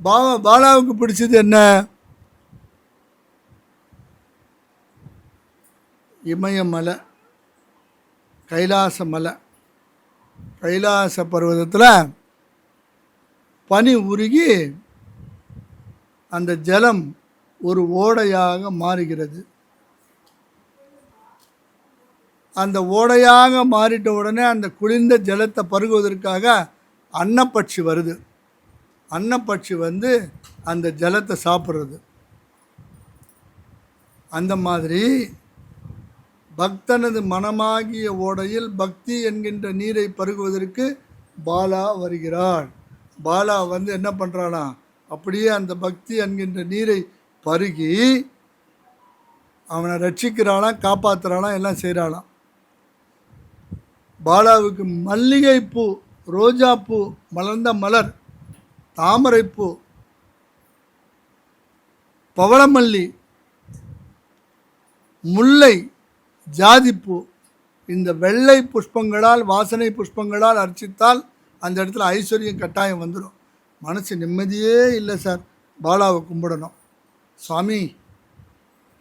பாலாவுக்கு பிடிச்சது என்ன? இமயமலை, கைலாச மலை. கைலாச பர்வதத்தில் பனி உருகி அந்த ஜலம் ஒரு ஓடையாக மாறுகிறது. அந்த ஓடையாக மாறிட்ட உடனே அந்த குளிர்ந்த ஜலத்தை பருகுவதற்காக அன்னப்பட்சி வருது. அன்னப்பட்சி வந்து அந்த ஜலத்தை சாப்பிட்றது. அந்த மாதிரி பக்தனது மனமாகிய ஓடையில் பக்தி என்கின்ற நீரை பருகுவதற்கு பாலா வருகிறாள். பாலா வந்து என்ன பண்ணுறானா, அப்படியே அந்த பக்தி என்கின்ற நீரை பருகி அவனை ரட்சிக்கிறாளாம், காப்பாற்றுறாளாம், எல்லாம் செய்கிறாளாம். பாலாவுக்கு மல்லிகைப்பூ, ரோஜாப்பூ, மலர்ந்த மலர், தாமரைப்பூ, பவளமல்லி, முல்லை, ஜாதிப்பூ, இந்த வெள்ளை புஷ்பங்களால், வாசனை புஷ்பங்களால் அர்ச்சித்தால் அந்த இடத்துல ஐஸ்வர்யம் கட்டாயம் வந்துடும். மனசு நிம்மதியே இல்லை சார், பாலாவை கும்பிடணும். சுவாமி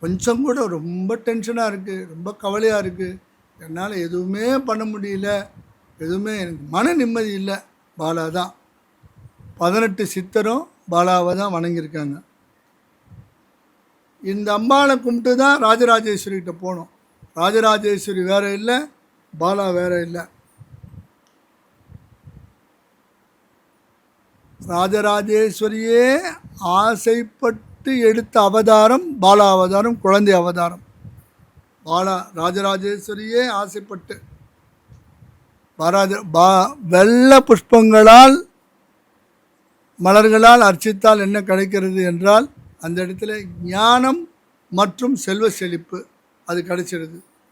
கொஞ்சம் கூட ரொம்ப டென்ஷனாக இருக்குது, ரொம்ப கவலையாக இருக்குது, என்னால் எதுவுமே பண்ண முடியல, எதுவுமே எனக்கு மன நிம்மதி இல்லை. பாலா தான். 18 சித்தரும் பாலாவை தான் வணங்கியிருக்காங்க. இந்த அம்பாளை கும்பிட்டு தான் ராஜராஜேஸ்வரிகிட்ட போகணும். ராஜராஜேஸ்வரி வேற இல்லை, பாலா வேற இல்லை. ராஜராஜேஸ்வரியே ஆசைப்பட்டு எடுத்த அவதாரம் பாலா அவதாரம், குழந்தை அவதாரம். பாலா ராஜராஜேஸ்வரியே ஆசைப்பட்டு வெள்ள புஷ்பங்களால், மலர்களால் அர்ச்சித்தால் என்ன கிடைக்கிறது என்றால் அந்த இடத்துல ஞானம் மற்றும் செல்வ செழிப்பு அது கிடைச்சிடுது.